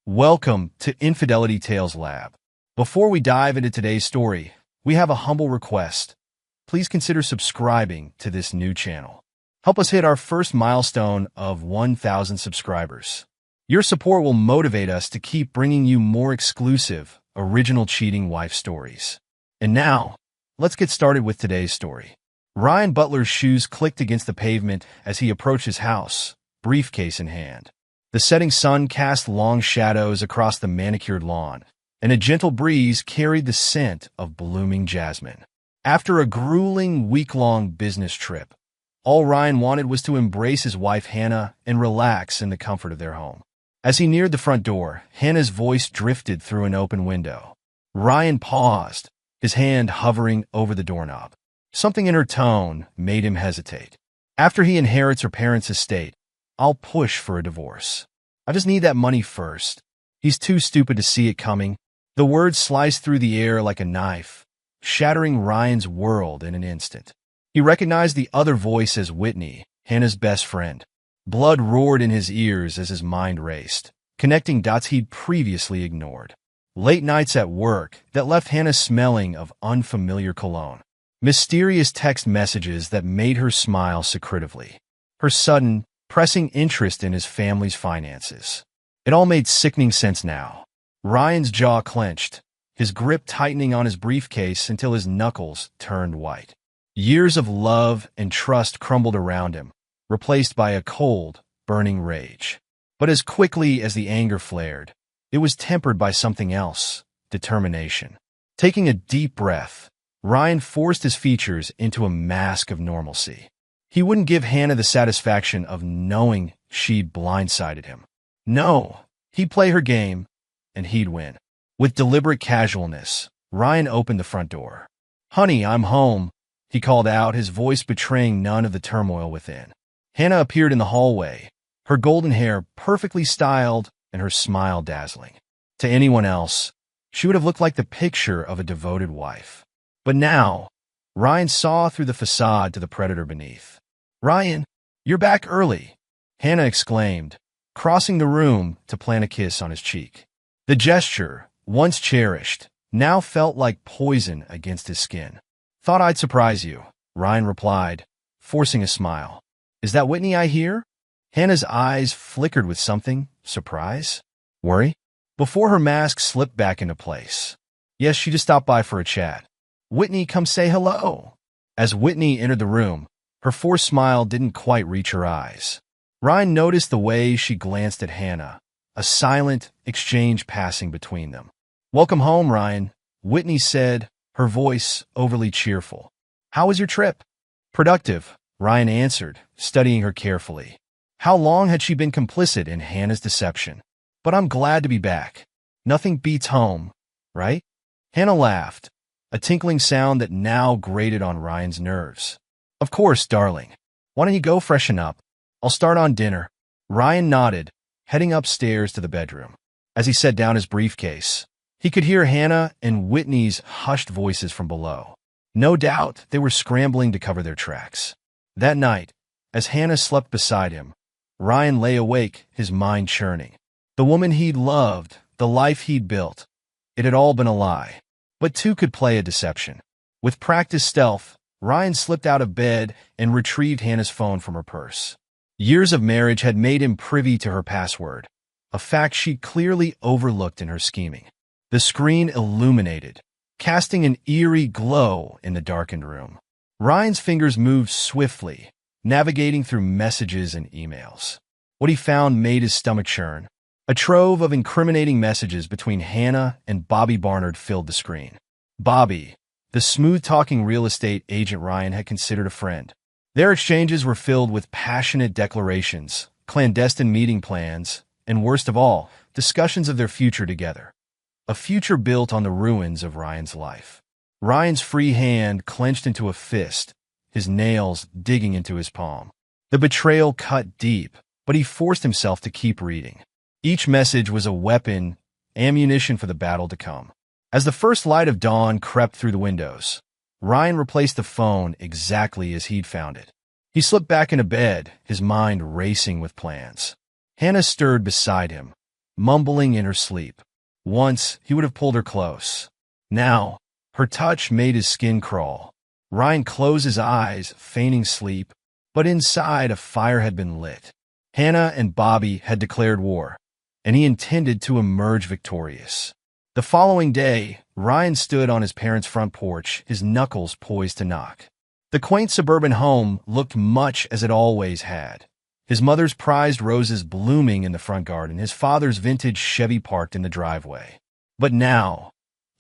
Welcome to Infidelity Tales Lab. Before we dive into today's story, we have a humble request. Please consider subscribing to this new channel. Help us hit our first milestone of 1,000 subscribers. Your support will motivate us to keep bringing you more exclusive, original cheating wife stories. And now, let's get started with today's story. Ryan Butler's shoes clicked against the pavement as he approached his house, briefcase in hand. The setting sun cast long shadows across the manicured lawn, and a gentle breeze carried the scent of blooming jasmine. After a grueling week-long business trip, all Ryan wanted was to embrace his wife Hannah and relax in the comfort of their home. As he neared the front door, Hannah's voice drifted through an open window. Ryan paused, his hand hovering over the doorknob. Something in her tone made him hesitate. After he inherits her parents' estate, I'll push for a divorce. I just need that money first. He's too stupid to see it coming. The words sliced through the air like a knife, shattering Ryan's world in an instant. He recognized the other voice as Whitney, Hannah's best friend. Blood roared in his ears as his mind raced, connecting dots he'd previously ignored. Late nights at work that left Hannah smelling of unfamiliar cologne. Mysterious text messages that made her smile secretively. Her sudden, pressing interest in his family's finances. It all made sickening sense now. Ryan's jaw clenched, his grip tightening on his briefcase until his knuckles turned white. Years of love and trust crumbled around him, replaced by a cold, burning rage. But as quickly as the anger flared, it was tempered by something else, determination. Taking a deep breath, Ryan forced his features into a mask of normalcy. He wouldn't give Hannah the satisfaction of knowing she'd blindsided him. No, he'd play her game, and he'd win. With deliberate casualness, Ryan opened the front door. "Honey, I'm home," he called out, his voice betraying none of the turmoil within. Hannah appeared in the hallway, her golden hair perfectly styled and her smile dazzling. To anyone else, she would have looked like the picture of a devoted wife. But now, Ryan saw through the facade to the predator beneath. "Ryan, you're back early," Hannah exclaimed, crossing the room to plant a kiss on his cheek. The gesture, once cherished, now felt like poison against his skin. "Thought I'd surprise you," Ryan replied, forcing a smile. "Is that Whitney I hear?" Hannah's eyes flickered with something, surprise, worry, before her mask slipped back into place. "Yes, she just stopped by for a chat." "Whitney, come say hello." As Whitney entered the room, her forced smile didn't quite reach her eyes. Ryan noticed the way she glanced at Hannah, a silent exchange passing between them. "Welcome home, Ryan," Whitney said, her voice overly cheerful. "How was your trip?" "Productive," Ryan answered, studying her carefully. How long had she been complicit in Hannah's deception? "But I'm glad to be back. Nothing beats home, right?" Hannah laughed, a tinkling sound that now grated on Ryan's nerves. "Of course, darling. Why don't you go freshen up? I'll start on dinner." Ryan nodded, heading upstairs to the bedroom. As he set down his briefcase, he could hear Hannah and Whitney's hushed voices from below. No doubt they were scrambling to cover their tracks. That night, as Hannah slept beside him, Ryan lay awake, his mind churning. The woman he'd loved, the life he'd built, it had all been a lie. But two could play a deception. With practiced stealth, Ryan slipped out of bed and retrieved Hannah's phone from her purse. Years of marriage had made him privy to her password, a fact she'd clearly overlooked in her scheming. The screen illuminated, casting an eerie glow in the darkened room. Ryan's fingers moved swiftly, navigating through messages and emails. What he found made his stomach churn. A trove of incriminating messages between Hannah and Bobby Barnard filled the screen. Bobby, the smooth-talking real estate agent Ryan had considered a friend. Their exchanges were filled with passionate declarations, clandestine meeting plans, and worst of all, discussions of their future together. A future built on the ruins of Ryan's life. Ryan's free hand clenched into a fist, his nails digging into his palm. The betrayal cut deep, but he forced himself to keep reading. Each message was a weapon, ammunition for the battle to come. As the first light of dawn crept through the windows, Ryan replaced the phone exactly as he'd found it. He slipped back into bed, his mind racing with plans. Hannah stirred beside him, mumbling in her sleep. Once, he would have pulled her close. Now, her touch made his skin crawl. Ryan closed his eyes, feigning sleep, but inside a fire had been lit. Hannah and Bobby had declared war, and he intended to emerge victorious. The following day, Ryan stood on his parents' front porch, his knuckles poised to knock. The quaint suburban home looked much as it always had. His mother's prized roses blooming in the front garden, his father's vintage Chevy parked in the driveway. But now,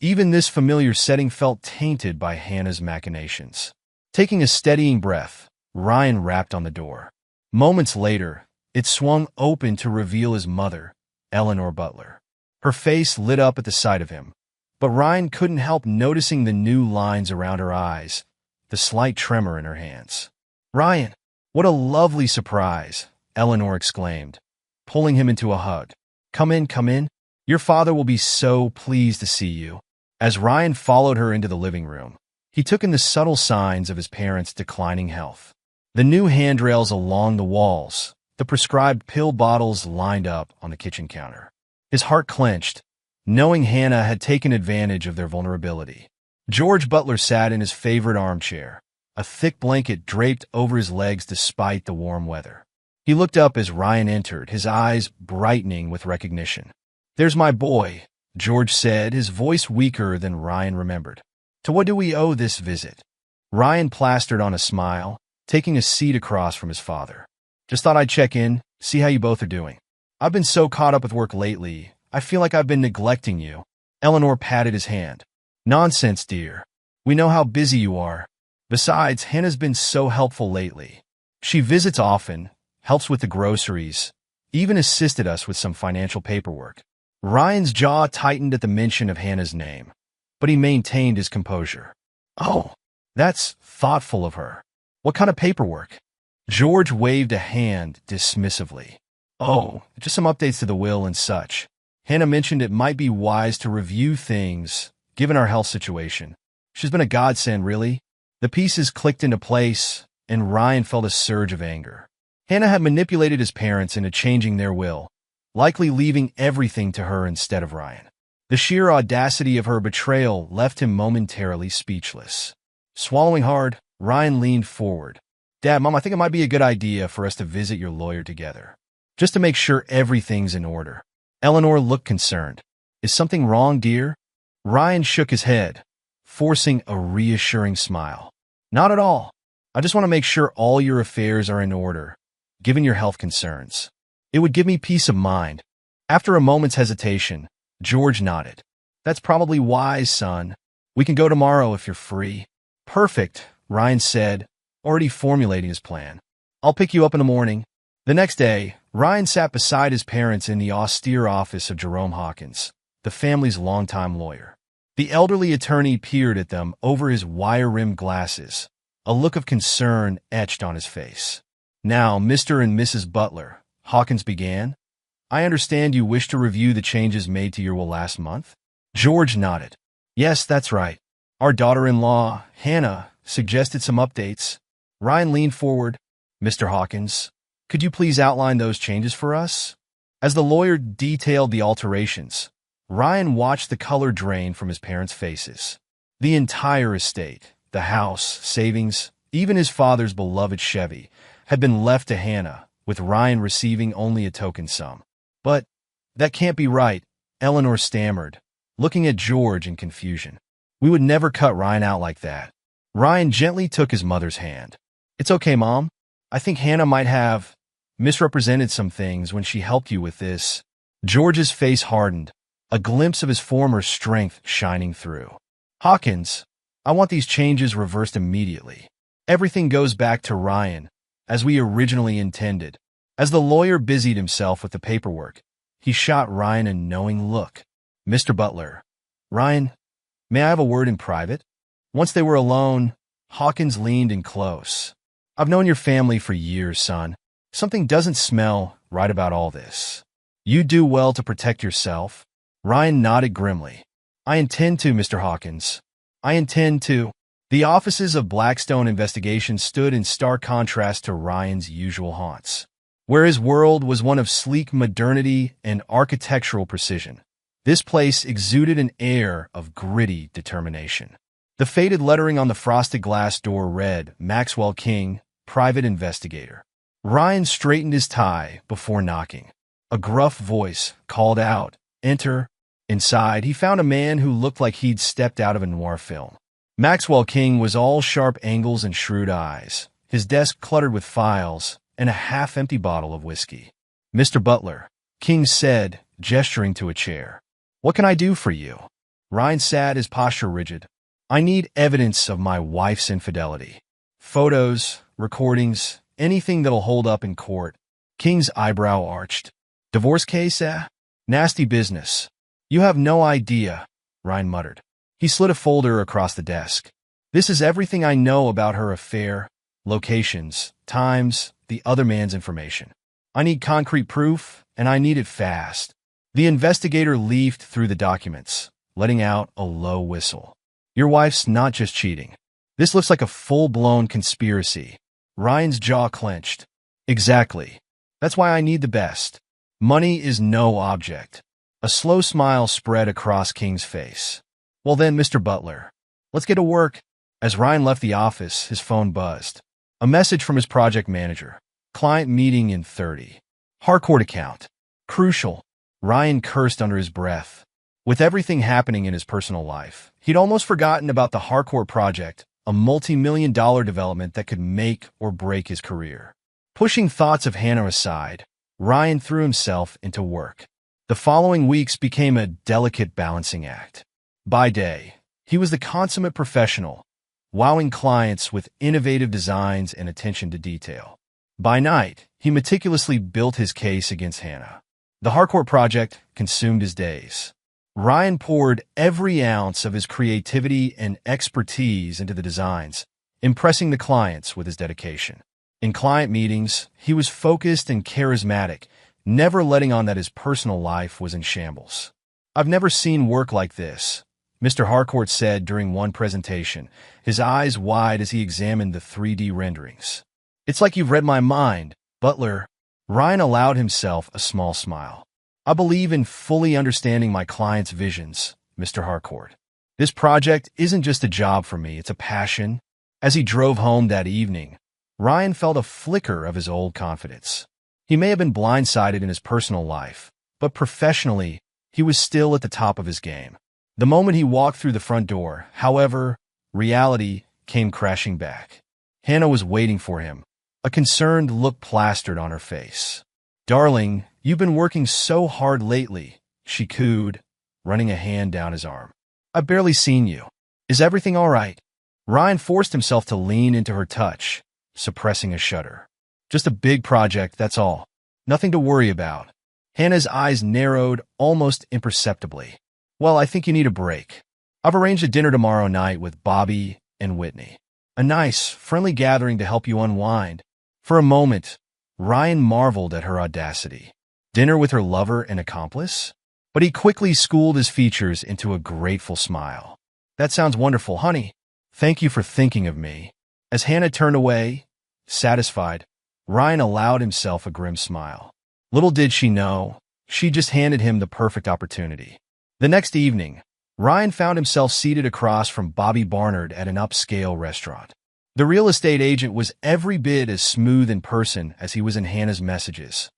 even this familiar setting felt tainted by Hannah's machinations. Taking a steadying breath, Ryan rapped on the door. Moments later, it swung open to reveal his mother, Eleanor Butler. Her face lit up at the sight of him, but Ryan couldn't help noticing the new lines around her eyes, the slight tremor in her hands. "Ryan, what a lovely surprise," Eleanor exclaimed, pulling him into a hug. Come in, come in. Your father will be so pleased to see you." As Ryan followed her into the living room, he took in the subtle signs of his parents' declining health. The new handrails along the walls, the prescribed pill bottles lined up on the kitchen counter. His heart clenched, knowing Hannah had taken advantage of their vulnerability. George Butler sat in his favorite armchair, a thick blanket draped over his legs despite the warm weather. He looked up as Ryan entered, his eyes brightening with recognition. "There's my boy," George said, his voice weaker than Ryan remembered. "To what do we owe this visit?" Ryan plastered on a smile, taking a seat across from his father. "Just thought I'd check in, see how you both are doing. I've been so caught up with work lately, I feel like I've been neglecting you." Eleanor patted his hand. "Nonsense, dear. We know how busy you are. Besides, Hannah's been so helpful lately. She visits often, helps with the groceries, even assisted us with some financial paperwork." Ryan's jaw tightened at the mention of Hannah's name, but he maintained his composure. "Oh, that's thoughtful of her. What kind of paperwork?" George waved a hand dismissively. "Oh, just some updates to the will and such. Hannah mentioned it might be wise to review things, given our health situation. She's been a godsend, really." The pieces clicked into place, and Ryan felt a surge of anger. Hannah had manipulated his parents into changing their will, likely leaving everything to her instead of Ryan. The sheer audacity of her betrayal left him momentarily speechless. Swallowing hard, Ryan leaned forward. "Dad, Mom, I think it might be a good idea for us to visit your lawyer together, just to make sure everything's in order." Eleanor looked concerned. "Is something wrong, dear?" Ryan shook his head, forcing a reassuring smile. "Not at all. I just want to make sure all your affairs are in order, given your health concerns. It would give me peace of mind." After a moment's hesitation, George nodded. "That's probably wise, son. We can go tomorrow if you're free." "Perfect," Ryan said, already formulating his plan. "I'll pick you up in the morning." The next day, Ryan sat beside his parents in the austere office of Jerome Hawkins, the family's longtime lawyer. The elderly attorney peered at them over his wire-rimmed glasses, a look of concern etched on his face. "Now, Mr. and Mrs. Butler," Hawkins began, "I understand you wish to review the changes made to your will last month?" George nodded. "Yes, that's right. Our daughter-in-law, Hannah, suggested some updates." Ryan leaned forward. "Mr. Hawkins, could you please outline those changes for us?" As the lawyer detailed the alterations, Ryan watched the color drain from his parents' faces. The entire estate, the house, savings, even his father's beloved Chevy, had been left to Hannah, with Ryan receiving only a token sum. "But that can't be right," Eleanor stammered, looking at George in confusion. "We would never cut Ryan out like that." Ryan gently took his mother's hand. "It's okay, Mom. I think Hannah might have misrepresented some things when she helped you with this." George's face hardened, a glimpse of his former strength shining through. "Hawkins, I want these changes reversed immediately. Everything goes back to Ryan, as we originally intended." As the lawyer busied himself with the paperwork, he shot Ryan a knowing look. "Mr. Butler, Ryan, may I have a word in private?" Once they were alone, Hawkins leaned in close. "I've known your family for years, son. Something doesn't smell right about all this. You do well to protect yourself." Ryan nodded grimly. "I intend to, Mr. Hawkins. I intend to." The offices of Blackstone Investigations stood in stark contrast to Ryan's usual haunts. where his world was one of sleek modernity and architectural precision. This place exuded an air of gritty determination. The faded lettering on the frosted glass door read, Maxwell King, Private Investigator. Ryan straightened his tie before knocking. A gruff voice called out, Enter. Inside, he found a man who looked like he'd stepped out of a noir film. Maxwell King was all sharp angles and shrewd eyes, his desk cluttered with files and a half-empty bottle of whiskey. Mr. Butler, King said, gesturing to a chair. What can I do for you? Ryan sat, his posture rigid. I need evidence of my wife's infidelity. Photos, recordings, anything that'll hold up in court. King's eyebrow arched. Divorce case, eh? Nasty business. You have no idea, Ryan muttered. He slid a folder across the desk. This is everything I know about her affair, locations, times, the other man's information. I need concrete proof, and I need it fast. The investigator leafed through the documents, letting out a low whistle. Your wife's not just cheating. This looks like a full-blown conspiracy. Ryan's jaw clenched. Exactly. That's why I need the best. Money is no object. A slow smile spread across King's face. Well then, Mr. Butler, let's get to work. As Ryan left the office, his phone buzzed. A message from his project manager. Client meeting in 30. Harcourt account. Crucial. Ryan cursed under his breath. With everything happening in his personal life, he'd almost forgotten about the Harcourt project, a multi-million-dollar development that could make or break his career. Pushing thoughts of Hannah aside, Ryan threw himself into work. The following weeks became a delicate balancing act. By day, he was the consummate professional, wowing clients with innovative designs and attention to detail. By night, he meticulously built his case against Hannah. The Harcourt project consumed his days. Ryan poured every ounce of his creativity and expertise into the designs, impressing the clients with his dedication. In client meetings, he was focused and charismatic, never letting on that his personal life was in shambles. I've never seen work like this, Mr. Harcourt said during one presentation, his eyes wide as he examined the 3D renderings. It's like you've read my mind, Butler. Ryan allowed himself a small smile. I believe in fully understanding my clients' visions, Mr. Harcourt. This project isn't just a job for me, it's a passion. As he drove home that evening, Ryan felt a flicker of his old confidence. He may have been blindsided in his personal life, but professionally, he was still at the top of his game. The moment he walked through the front door, however, reality came crashing back. Hannah was waiting for him, a concerned look plastered on her face. Darling, you've been working so hard lately, she cooed, running a hand down his arm. I've barely seen you. Is everything all right? Ryan forced himself to lean into her touch, suppressing a shudder. Just a big project, that's all. Nothing to worry about. Hannah's eyes narrowed almost imperceptibly. Well, I think you need a break. I've arranged a dinner tomorrow night with Bobby and Whitney. A nice, friendly gathering to help you unwind. For a moment, Ryan marveled at her audacity. Dinner with her lover and accomplice? But he quickly schooled his features into a grateful smile. That sounds wonderful, honey. Thank you for thinking of me. As Hannah turned away, satisfied, Ryan allowed himself a grim smile. Little did she know, she just handed him the perfect opportunity. The next evening, Ryan found himself seated across from Bobby Barnard at an upscale restaurant. The real estate agent was every bit as smooth in person as he was in Hannah's messages.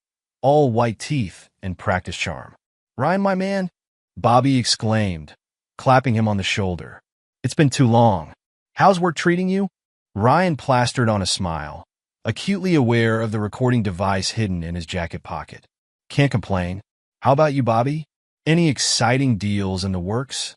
All white teeth and practiced charm. Ryan, my man? Bobby exclaimed, clapping him on the shoulder. It's been too long. How's work treating you? Ryan plastered on a smile, acutely aware of the recording device hidden in his jacket pocket. Can't complain. How about you, Bobby? Any exciting deals in the works?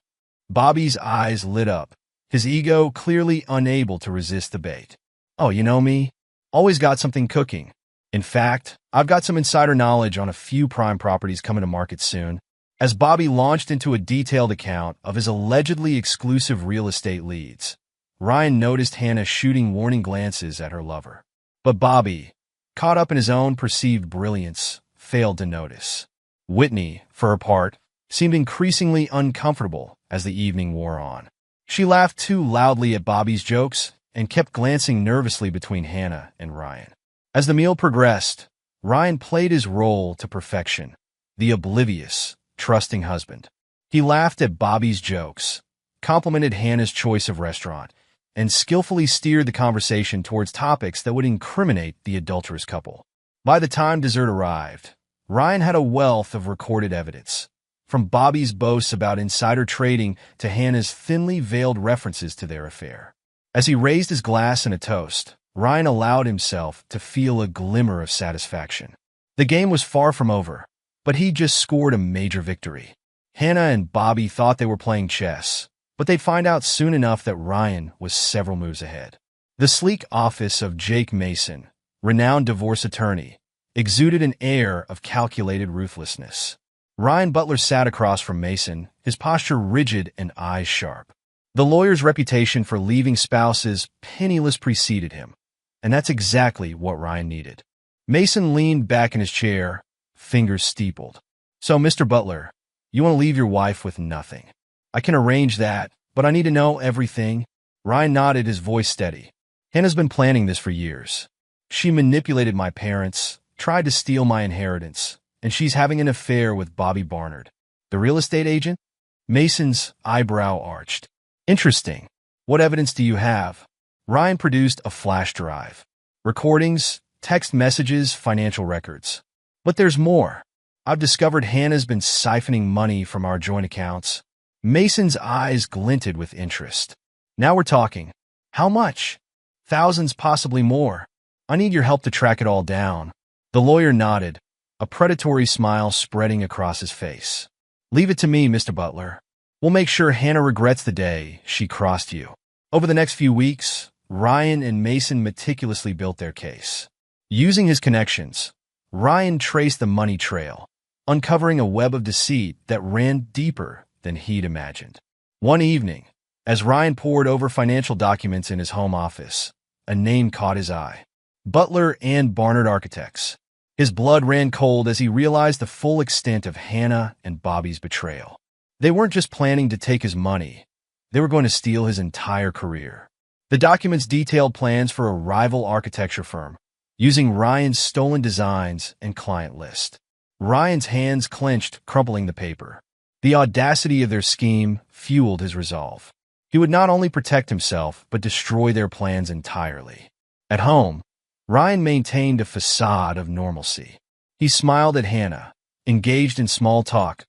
Bobby's eyes lit up, his ego clearly unable to resist the bait. Oh, you know me? Always got something cooking. In fact, I've got some insider knowledge on a few prime properties coming to market soon. As Bobby launched into a detailed account of his allegedly exclusive real estate leads, Ryan noticed Hannah shooting warning glances at her lover. But Bobby, caught up in his own perceived brilliance, failed to notice. Whitney, for her part, seemed increasingly uncomfortable as the evening wore on. She laughed too loudly at Bobby's jokes and kept glancing nervously between Hannah and Ryan. As the meal progressed, Ryan played his role to perfection, the oblivious, trusting husband. He laughed at Bobby's jokes, complimented Hannah's choice of restaurant, and skillfully steered the conversation towards topics that would incriminate the adulterous couple. By the time dessert arrived, Ryan had a wealth of recorded evidence, from Bobby's boasts about insider trading to Hannah's thinly veiled references to their affair. As he raised his glass in a toast, Ryan allowed himself to feel a glimmer of satisfaction. The game was far from over, but he just scored a major victory. Hannah and Bobby thought they were playing chess, but they'd find out soon enough that Ryan was several moves ahead. The sleek office of Jake Mason, renowned divorce attorney, exuded an air of calculated ruthlessness. Ryan Butler sat across from Mason, his posture rigid and eyes sharp. The lawyer's reputation for leaving spouses penniless preceded him, and that's exactly what Ryan needed. Mason leaned back in his chair, fingers steepled. "So, Mr. Butler, you want to leave your wife with nothing? I can arrange that, but I need to know everything." Ryan nodded, his voice steady. "Hannah's been planning this for years. She manipulated my parents, tried to steal my inheritance, and she's having an affair with Bobby Barnard, the real estate agent." Mason's eyebrow arched. "Interesting. What evidence do you have?" Ryan produced a flash drive. "Recordings, text messages, financial records. But there's more. I've discovered Hannah's been siphoning money from our joint accounts." Mason's eyes glinted with interest. "Now we're talking. How much?" "Thousands, possibly more. I need your help to track it all down." The lawyer nodded, a predatory smile spreading across his face. "Leave it to me, Mr. Butler. We'll make sure Hannah regrets the day she crossed you." Over the next few weeks, Ryan and Mason meticulously built their case. Using his connections, Ryan traced the money trail, uncovering a web of deceit that ran deeper than he'd imagined. One evening, as Ryan pored over financial documents in his home office, a name caught his eye: Butler and Barnard Architects. His blood ran cold as he realized the full extent of Hannah and Bobby's betrayal. They weren't just planning to take his money, they were going to steal his entire career. The documents detailed plans for a rival architecture firm, using Ryan's stolen designs and client list. Ryan's hands clenched, crumpling the paper. The audacity of their scheme fueled his resolve. He would not only protect himself, but destroy their plans entirely. At home, Ryan maintained a facade of normalcy. He smiled at Hannah, engaged in small talk,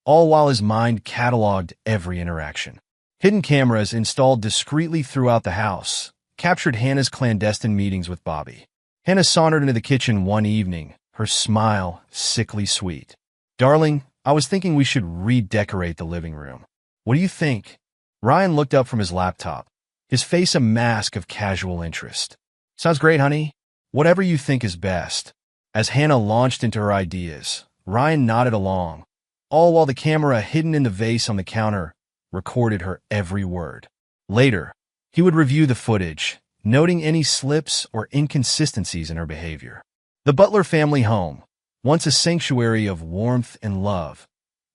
all while his mind cataloged every interaction. Hidden cameras installed discreetly throughout the house captured Hannah's clandestine meetings with Bobby. Hannah sauntered into the kitchen one evening, her smile sickly sweet. "Darling, I was thinking we should redecorate the living room. What do you think?" Ryan looked up from his laptop, his face a mask of casual interest. "Sounds great, honey. Whatever you think is best." As Hannah launched into her ideas, Ryan nodded along, all while the camera hidden in the vase on the counter recorded her every word. Later, he would review the footage, noting any slips or inconsistencies in her behavior. The Butler family home, once a sanctuary of warmth and love,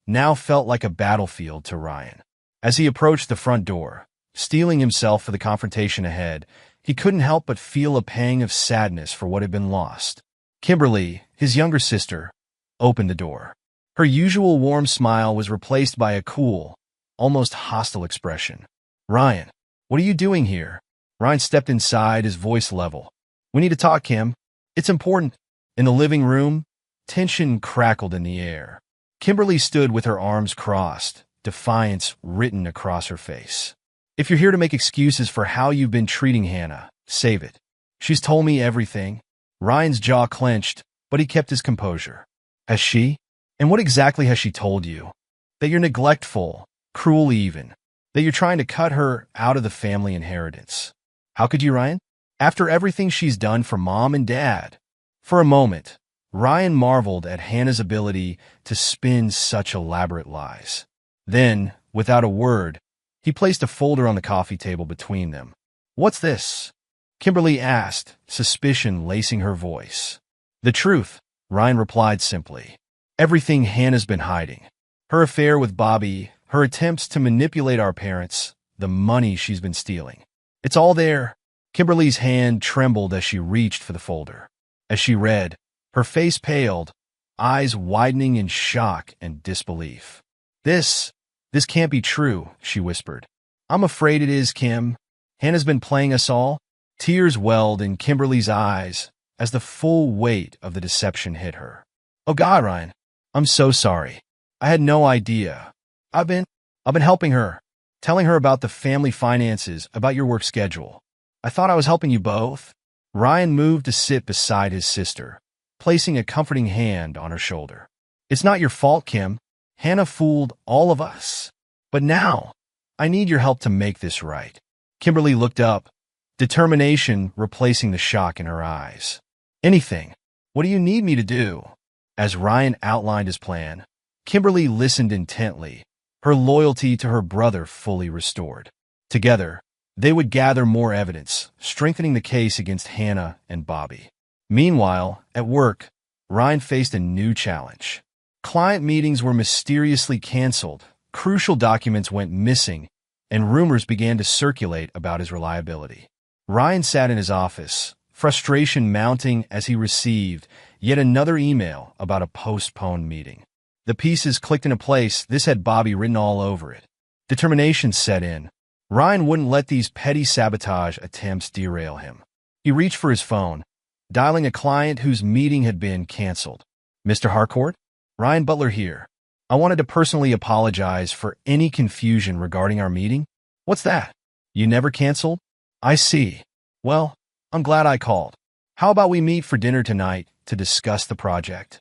now felt like a battlefield to Ryan. As he approached the front door, steeling himself for the confrontation ahead, he couldn't help but feel a pang of sadness for what had been lost. Kimberly, his younger sister, opened the door. Her usual warm smile was replaced by a cool, almost hostile expression. "Ryan, what are you doing here?" Ryan stepped inside, his voice level. "We need to talk, Kim. It's important." In the living room, tension crackled in the air. Kimberly stood with her arms crossed, defiance written across her face. "If you're here to make excuses for how you've been treating Hannah, save it. She's told me everything." Ryan's jaw clenched, but he kept his composure. "Has she? And what exactly has she told you?" "That you're neglectful, cruel even. That you're trying to cut her out of the family inheritance." "How could you, Ryan? After everything she's done for Mom and Dad." For a moment, Ryan marveled at Hannah's ability to spin such elaborate lies. Then, without a word, he placed a folder on the coffee table between them. "What's this?" Kimberly asked, suspicion lacing her voice. "The truth," Ryan replied simply. "Everything Hannah's been hiding. Her affair with Bobby, her attempts to manipulate our parents, the money she's been stealing. It's all there." Kimberly's hand trembled as she reached for the folder. As she read, Her face paled, eyes widening in shock and disbelief. This can't be true, she whispered. I'm afraid it is, Kim. Hannah's been playing us all. Tears welled in Kimberly's eyes as the full weight of the deception hit her. Oh God, Ryan, I'm so sorry. I had no idea. I've been helping her, telling her about the family finances, about your work schedule. I thought I was helping you both. Ryan moved to sit beside his sister, placing a comforting hand on her shoulder. It's not your fault, Kim. Hannah fooled all of us. But now, I need your help to make this right. Kimberly looked up, determination replacing the shock in her eyes. Anything. What do you need me to do? As Ryan outlined his plan, Kimberly listened intently, her loyalty to her brother fully restored. Together, they would gather more evidence, strengthening the case against Hannah and Bobby. Meanwhile, at work, Ryan faced a new challenge. Client meetings were mysteriously canceled, crucial documents went missing, and rumors began to circulate about his reliability. Ryan sat in his office, frustration mounting as he received yet another email about a postponed meeting. The pieces clicked into place. This had Bobby written all over it. Determination set in. Ryan wouldn't let these petty sabotage attempts derail him. He reached for his phone, dialing a client whose meeting had been canceled. Mr. Harcourt? Ryan Butler here. I wanted to personally apologize for any confusion regarding our meeting. What's that? You never canceled? I see. Well, I'm glad I called. How about we meet for dinner tonight to discuss the project?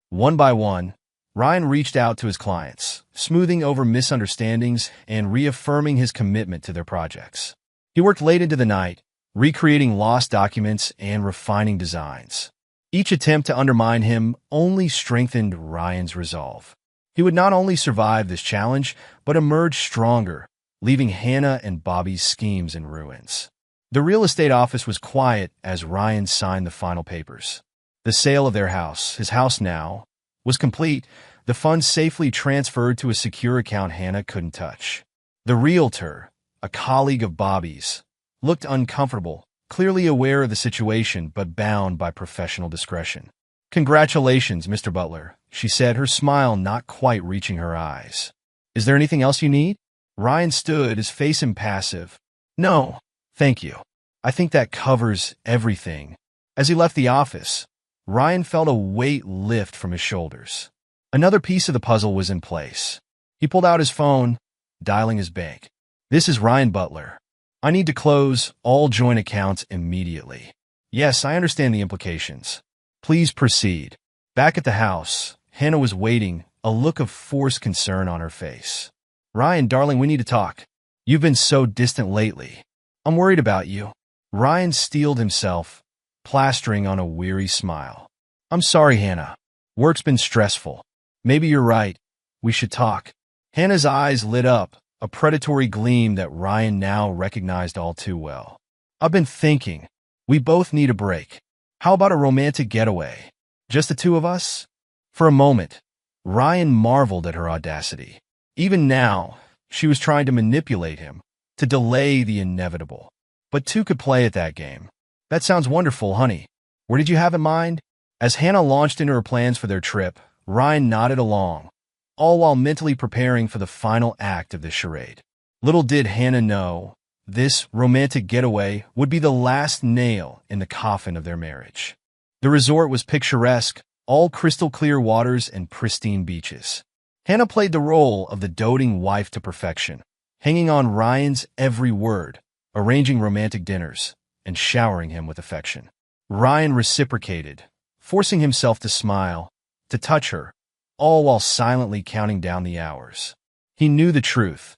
One by one, Ryan reached out to his clients, smoothing over misunderstandings and reaffirming his commitment to their projects. He worked late into the night, recreating lost documents and refining designs. Each attempt to undermine him only strengthened Ryan's resolve. He would not only survive this challenge, but emerge stronger, leaving Hannah and Bobby's schemes in ruins. The real estate office was quiet as Ryan signed the final papers. The sale of their house, his house now, was complete, the funds safely transferred to a secure account Hannah couldn't touch. The realtor, a colleague of Bobby's, looked uncomfortable, clearly aware of the situation but bound by professional discretion. Congratulations, Mr. Butler, she said, her smile not quite reaching her eyes. Is there anything else you need? Ryan stood, his face impassive. No, thank you. I think that covers everything. As he left the office, Ryan felt a weight lift from his shoulders. Another piece of the puzzle was in place. He pulled out his phone, dialing his bank. This is Ryan Butler. I need to close all joint accounts immediately. Yes, I understand the implications. Please proceed. Back at the house, Hannah was waiting, a look of forced concern on her face. Ryan, darling, we need to talk. You've been so distant lately. I'm worried about you. Ryan steeled himself, plastering on a weary smile. I'm sorry, Hannah. Work's been stressful. Maybe you're right. We should talk. Hannah's eyes lit up, a predatory gleam that Ryan now recognized all too well. I've been thinking. We both need a break. How about a romantic getaway? Just the two of us? For a moment, Ryan marveled at her audacity. Even now, she was trying to manipulate him, to delay the inevitable. But two could play at that game. That sounds wonderful, honey. Where did you have in mind? As Hannah launched into her plans for their trip, Ryan nodded along, all while mentally preparing for the final act of this charade. Little did Hannah know, this romantic getaway would be the last nail in the coffin of their marriage. The resort was picturesque, all crystal-clear waters and pristine beaches. Hannah played the role of the doting wife to perfection, hanging on Ryan's every word, arranging romantic dinners, and showering him with affection. Ryan reciprocated, forcing himself to smile, to touch her, all while silently counting down the hours. He knew the truth.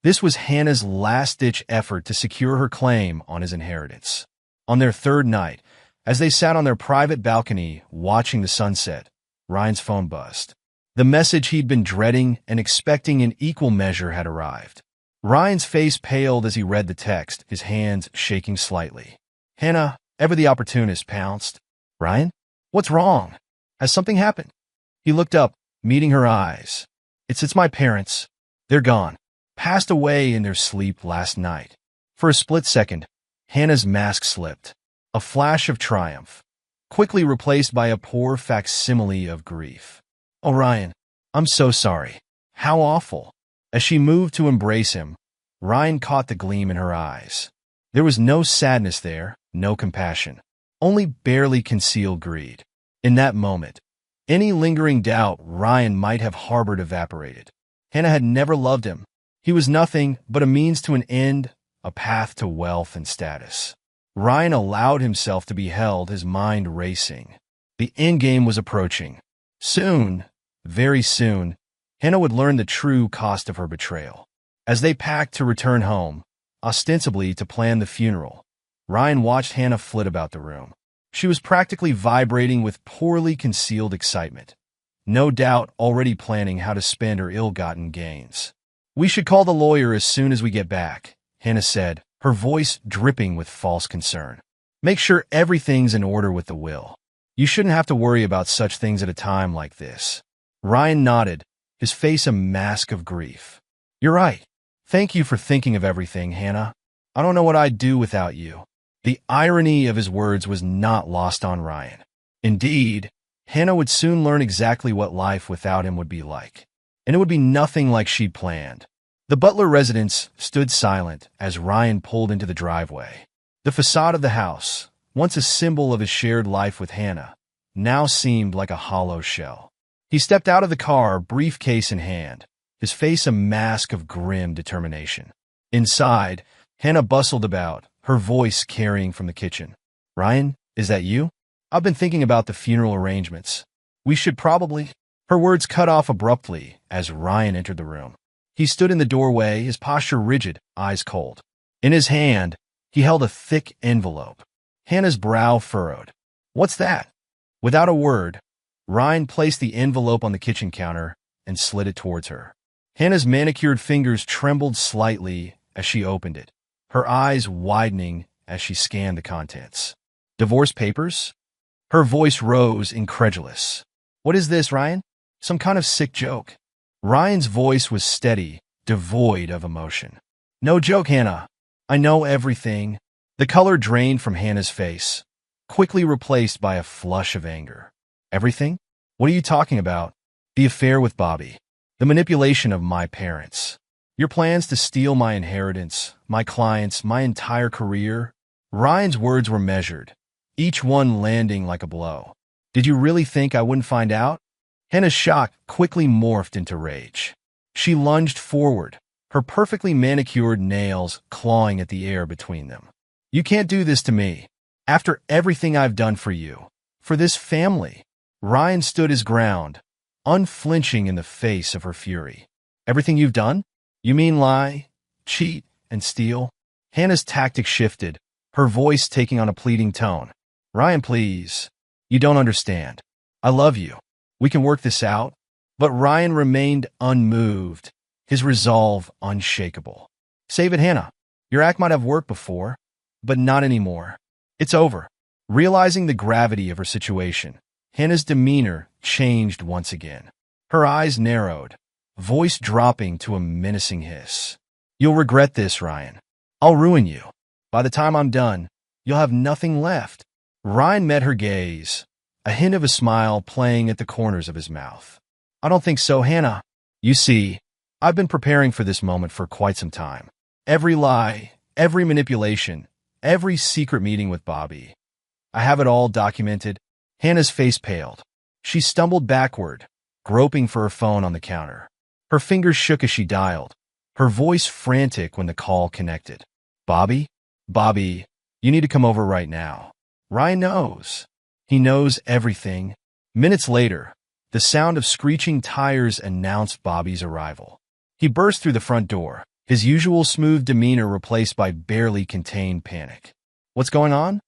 This was Hannah's last-ditch effort to secure her claim on his inheritance. On their third night, as they sat on their private balcony watching the sunset, Ryan's phone buzzed. The message he'd been dreading and expecting in equal measure had arrived. Ryan's face paled as he read the text, his hands shaking slightly. Hannah, ever the opportunist, pounced. Ryan? What's wrong? Has something happened? He looked up, meeting her eyes. It's my parents. They're gone. Passed away in their sleep last night. For a split second, Hannah's mask slipped. A flash of triumph, quickly replaced by a poor facsimile of grief. "Oh, Ryan, I'm so sorry. How awful." As she moved to embrace him, Ryan caught the gleam in her eyes. There was no sadness there, no compassion, only barely concealed greed. In that moment, any lingering doubt Ryan might have harbored evaporated. Hannah had never loved him. He was nothing but a means to an end, a path to wealth and status. Ryan allowed himself to be held, his mind racing. The endgame was approaching. Soon, very soon, Hannah would learn the true cost of her betrayal. As they packed to return home, ostensibly to plan the funeral, Ryan watched Hannah flit about the room. She was practically vibrating with poorly concealed excitement, no doubt already planning how to spend her ill-gotten gains. "We should call the lawyer as soon as we get back," Hannah said, her voice dripping with false concern. "Make sure everything's in order with the will. You shouldn't have to worry about such things at a time like this." Ryan nodded, his face a mask of grief. "You're right. Thank you for thinking of everything, Hannah. I don't know what I'd do without you." The irony of his words was not lost on Ryan. Indeed, Hannah would soon learn exactly what life without him would be like, and it would be nothing like she'd planned. The Butler residence stood silent as Ryan pulled into the driveway. The facade of the house, once a symbol of his shared life with Hannah, now seemed like a hollow shell. He stepped out of the car, briefcase in hand, his face a mask of grim determination. Inside, Hannah bustled about, her voice carrying from the kitchen. "Ryan, is that you? I've been thinking about the funeral arrangements. We should probably—" Her words cut off abruptly as Ryan entered the room. He stood in the doorway, his posture rigid, eyes cold. In his hand, he held a thick envelope. Hannah's brow furrowed. "What's that?" Without a word, Ryan placed the envelope on the kitchen counter and slid it towards her. Hannah's manicured fingers trembled slightly as she opened it, her eyes widening as she scanned the contents. "Divorce papers?" Her voice rose, incredulous. "What is this, Ryan? Some kind of sick joke?" Ryan's voice was steady, devoid of emotion. "No joke, Hannah. I know everything." The color drained from Hannah's face, quickly replaced by a flush of anger. "Everything? What are you talking about?" "The affair with Bobby. The manipulation of my parents. Your plans to steal my inheritance, my clients, my entire career." Ryan's words were measured, each one landing like a blow. "Did you really think I wouldn't find out?" Hannah's shock quickly morphed into rage. She lunged forward, her perfectly manicured nails clawing at the air between them. "You can't do this to me. After everything I've done for you, for this family." Ryan stood his ground, unflinching in the face of her fury. "Everything you've done? You mean lie, cheat, and steal?" Hannah's tactic shifted, her voice taking on a pleading tone. "Ryan, please. You don't understand. I love you. We can work this out." But Ryan remained unmoved, his resolve unshakable. "Save it, Hannah. Your act might have worked before, but not anymore. It's over." Realizing the gravity of her situation, Hannah's demeanor changed once again. Her eyes narrowed, voice dropping to a menacing hiss. "You'll regret this, Ryan. I'll ruin you. By the time I'm done, you'll have nothing left." Ryan met her gaze, a hint of a smile playing at the corners of his mouth. "I don't think so, Hannah. You see, I've been preparing for this moment for quite some time. Every lie, every manipulation, every secret meeting with Bobby. I have it all documented." Hannah's face paled. She stumbled backward, groping for her phone on the counter. Her fingers shook as she dialed, her voice frantic when the call connected. "Bobby? Bobby, you need to come over right now." Ryan knows. He knows everything. Minutes later, the sound of screeching tires announced Bobby's arrival. He burst through the front door, his usual smooth demeanor replaced by barely contained panic. "What's going on?"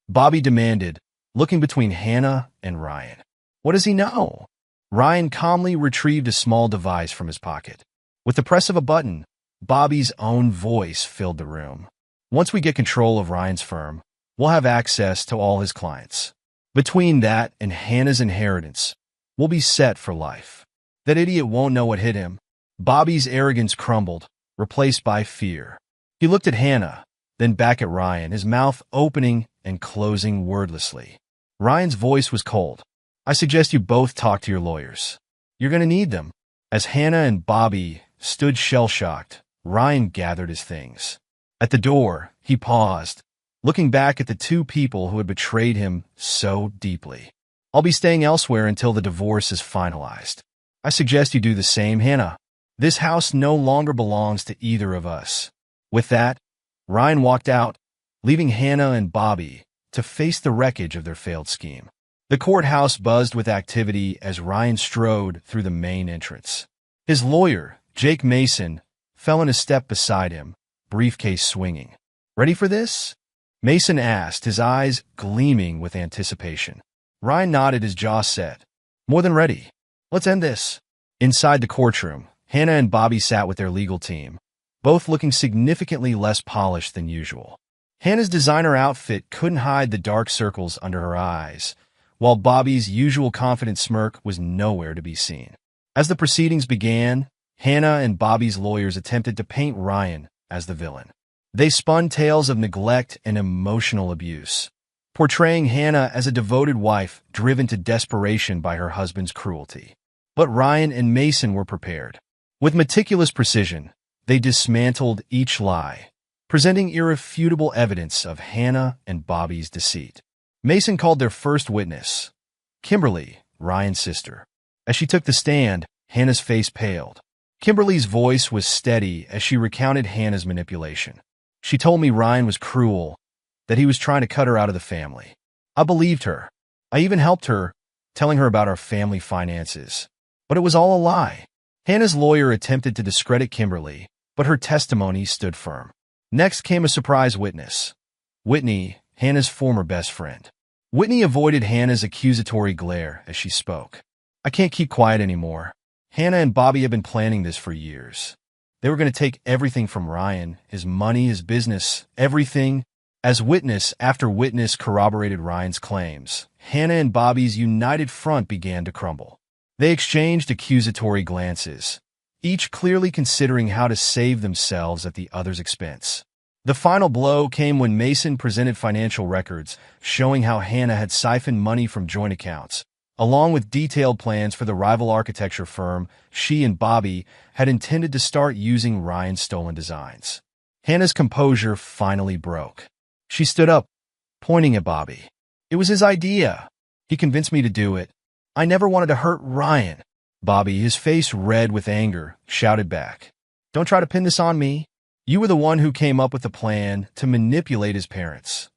Bobby demanded, looking between Hannah and Ryan. "What does he know?" Ryan calmly retrieved a small device from his pocket. With the press of a button, Bobby's own voice filled the room. "Once we get control of Ryan's firm, we'll have access to all his clients. Between that and Hannah's inheritance, we'll be set for life. That idiot won't know what hit him." Bobby's arrogance crumbled, replaced by fear. He looked at Hannah, then back at Ryan, his mouth opening and closing wordlessly. Ryan's voice was cold. I suggest you both talk to your lawyers. You're going to need them. As Hannah and Bobby stood shell-shocked, Ryan gathered his things. At the door, he paused, looking back at the two people who had betrayed him so deeply. I'll be staying elsewhere until the divorce is finalized. I suggest you do the same, Hannah. This house no longer belongs to either of us. With that, Ryan walked out, leaving Hannah and Bobby to face the wreckage of their failed scheme. The courthouse buzzed with activity as Ryan strode through the main entrance. His lawyer, Jake Mason, fell in a step beside him, briefcase swinging. Ready for this? Mason asked, his eyes gleaming with anticipation. Ryan nodded, his jaw set. More than ready. Let's end this. Inside the courtroom, Hannah and Bobby sat with their legal team, both looking significantly less polished than usual. Hannah's designer outfit couldn't hide the dark circles under her eyes, while Bobby's usual confident smirk was nowhere to be seen. As the proceedings began, Hannah and Bobby's lawyers attempted to paint Ryan as the villain. They spun tales of neglect and emotional abuse, portraying Hannah as a devoted wife driven to desperation by her husband's cruelty. But Ryan and Mason were prepared. With meticulous precision, they dismantled each lie, presenting irrefutable evidence of Hannah and Bobby's deceit. Mason called their first witness, Kimberly, Ryan's sister. As she took the stand, Hannah's face paled. Kimberly's voice was steady as she recounted Hannah's manipulation. She told me Ryan was cruel, that he was trying to cut her out of the family. I believed her. I even helped her, telling her about our family finances. But it was all a lie. Hannah's lawyer attempted to discredit Kimberly, but her testimony stood firm. Next came a surprise witness, Whitney, Hannah's former best friend. Whitney avoided Hannah's accusatory glare as she spoke. I can't keep quiet anymore. Hannah and Bobby have been planning this for years. They were going to take everything from Ryan, his money, his business, everything. As witness after witness corroborated Ryan's claims, Hannah and Bobby's united front began to crumble. They exchanged accusatory glances, each clearly considering how to save themselves at the other's expense. The final blow came when Mason presented financial records showing how Hannah had siphoned money from joint accounts, along with detailed plans for the rival architecture firm she and Bobby had intended to start using Ryan's stolen designs. Hannah's composure finally broke. She stood up, pointing at Bobby. It was his idea. He convinced me to do it. I never wanted to hurt Ryan. Bobby, his face red with anger, shouted back. Don't try to pin this on me. You were the one who came up with the plan to manipulate his parents.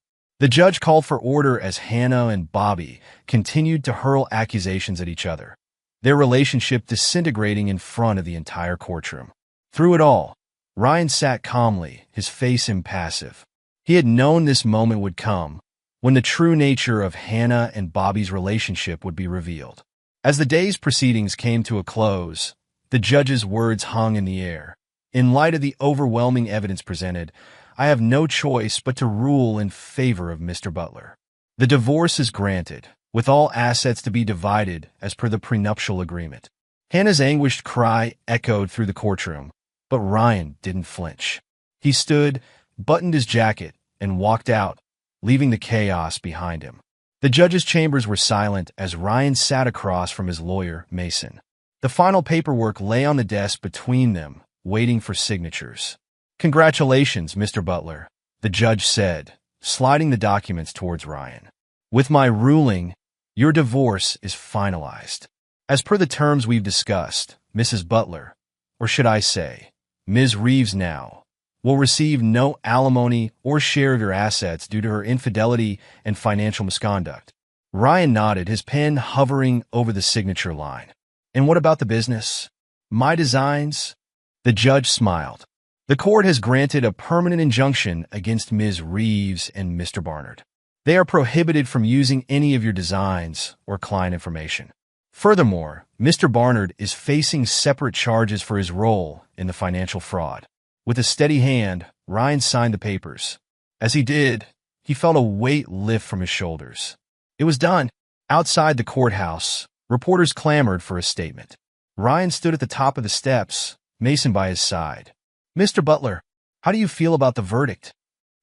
The judge called for order as Hannah and Bobby continued to hurl accusations at each other, their relationship disintegrating in front of the entire courtroom. Through it all, Ryan sat calmly, his face impassive. He had known this moment would come, when the true nature of Hannah and Bobby's relationship would be revealed. As the day's proceedings came to a close, the judge's words hung in the air. In light of the overwhelming evidence presented, I have no choice but to rule in favor of Mr. Butler. The divorce is granted, with all assets to be divided as per the prenuptial agreement. Hannah's anguished cry echoed through the courtroom, but Ryan didn't flinch. He stood, buttoned his jacket, and walked out, leaving the chaos behind him. The judge's chambers were silent as Ryan sat across from his lawyer, Mason. The final paperwork lay on the desk between them, waiting for signatures. Congratulations, Mr. Butler, the judge said, sliding the documents towards Ryan. With my ruling, your divorce is finalized. As per the terms we've discussed, Mrs. Butler, or should I say, Ms. Reeves now, will receive no alimony or share of your assets due to her infidelity and financial misconduct. Ryan nodded, his pen hovering over the signature line. And what about the business? My designs? The judge smiled. The court has granted a permanent injunction against Ms. Reeves and Mr. Barnard. They are prohibited from using any of your designs or client information. Furthermore, Mr. Barnard is facing separate charges for his role in the financial fraud. With a steady hand, Ryan signed the papers. As he did, he felt a weight lift from his shoulders. It was done. Outside the courthouse, reporters clamored for a statement. Ryan stood at the top of the steps, Mason by his side. Mr. Butler, how do you feel about the verdict?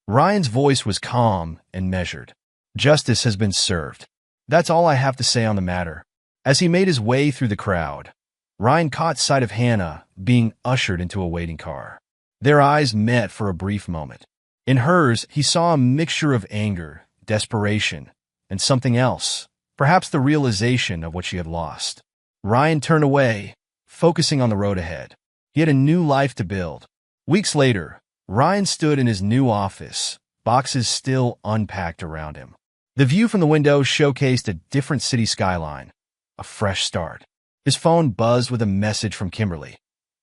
Ryan's voice was calm and measured. Justice has been served. That's all I have to say on the matter. As he made his way through the crowd, Ryan caught sight of Hannah being ushered into a waiting car. Their eyes met for a brief moment. In hers, he saw a mixture of anger, desperation, and something else, perhaps the realization of what she had lost. Ryan turned away, focusing on the road ahead. He had a new life to build. Weeks later, Ryan stood in his new office, boxes still unpacked around him. The view from the window showcased a different city skyline, a fresh start. His phone buzzed with a message from Kimberly.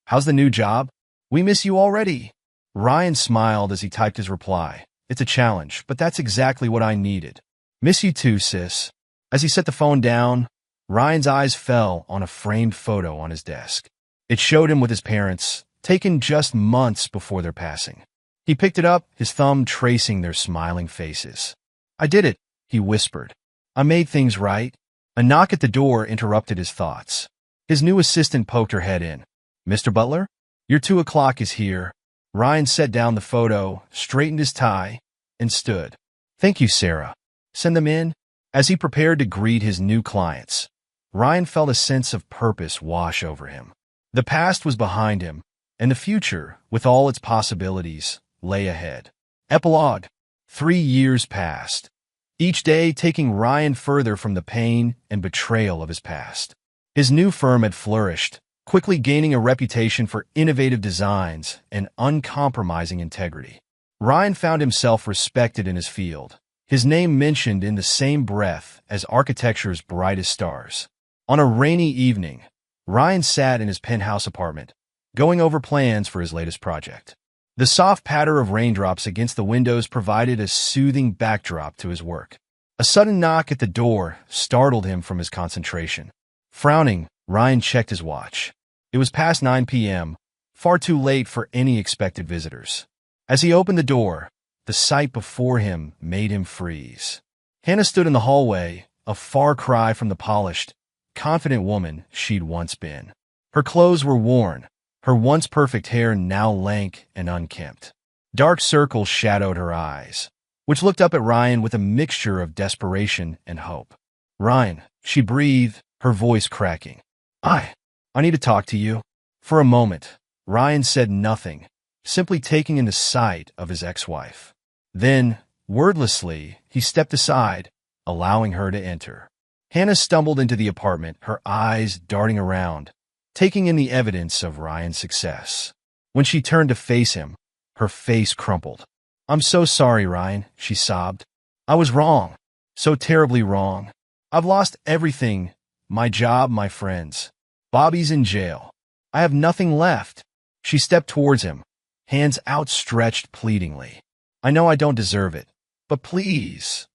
"How's the new job? We miss you already." Ryan smiled as he typed his reply. "It's a challenge, but that's exactly what I needed. Miss you too, sis." As he set the phone down, Ryan's eyes fell on a framed photo on his desk. It showed him with his parents, taken just months before their passing. He picked it up, his thumb tracing their smiling faces. "I did it," he whispered. "I made things right." A knock at the door interrupted his thoughts. His new assistant poked her head in. "Mr. Butler? Your 2 o'clock is here." Ryan set down the photo, straightened his tie, and stood. "Thank you, Sarah. Send them in." As he prepared to greet his new clients, Ryan felt a sense of purpose wash over him. The past was behind him, and the future, with all its possibilities, lay ahead. Epilogue. 3 years passed, each day taking Ryan further from the pain and betrayal of his past. His new firm had flourished, quickly gaining a reputation for innovative designs and uncompromising integrity. Ryan found himself respected in his field, his name mentioned in the same breath as architecture's brightest stars. On a rainy evening, Ryan sat in his penthouse apartment, going over plans for his latest project. The soft patter of raindrops against the windows provided a soothing backdrop to his work. A sudden knock at the door startled him from his concentration. Frowning, Ryan checked his watch. It was past 9 p.m., far too late for any expected visitors. As he opened the door, the sight before him made him freeze. Hannah stood in the hallway, a far cry from the polished, confident woman she'd once been. Her clothes were worn, her once perfect hair now lank and unkempt. Dark circles shadowed her eyes, which looked up at Ryan with a mixture of desperation and hope. "Ryan," she breathed, her voice cracking. I need to talk to you." For a moment, Ryan said nothing, simply taking in the sight of his ex-wife. Then, wordlessly, he stepped aside, allowing her to enter. Hannah stumbled into the apartment, her eyes darting around, taking in the evidence of Ryan's success. When she turned to face him, her face crumpled. "I'm so sorry, Ryan," she sobbed. "I was wrong. So terribly wrong. I've lost everything, my job, my friends. Bobby's in jail. I have nothing left." She stepped towards him, hands outstretched pleadingly. "I know I don't deserve it, but please,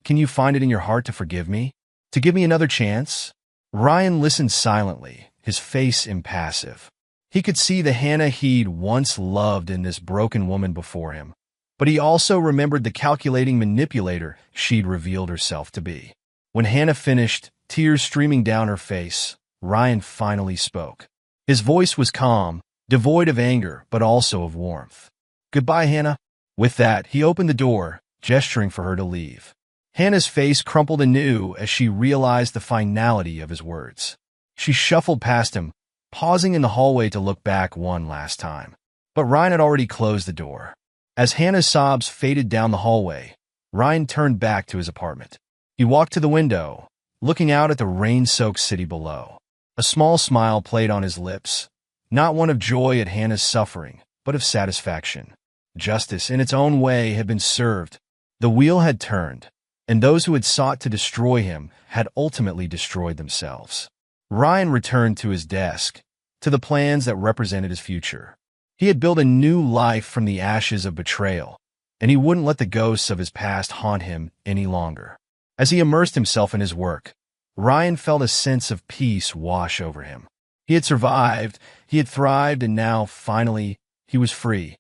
can you find it in your heart to forgive me? To give me another chance?" Ryan listened silently, his face impassive. He could see the Hannah he'd once loved in this broken woman before him, but he also remembered the calculating manipulator she'd revealed herself to be. When Hannah finished, tears streaming down her face, Ryan finally spoke. His voice was calm, devoid of anger, but also of warmth. "Goodbye, Hannah." With that, he opened the door, gesturing for her to leave. Hannah's face crumpled anew as she realized the finality of his words. She shuffled past him, pausing in the hallway to look back one last time. But Ryan had already closed the door. As Hannah's sobs faded down the hallway, Ryan turned back to his apartment. He walked to the window, looking out at the rain-soaked city below. A small smile played on his lips, not one of joy at Hannah's suffering, but of satisfaction. Justice, in its own way, had been served. The wheel had turned, and those who had sought to destroy him had ultimately destroyed themselves. Ryan returned to his desk, to the plans that represented his future. He had built a new life from the ashes of betrayal, and he wouldn't let the ghosts of his past haunt him any longer. As he immersed himself in his work, Ryan felt a sense of peace wash over him. He had survived, he had thrived, and now, finally, he was free.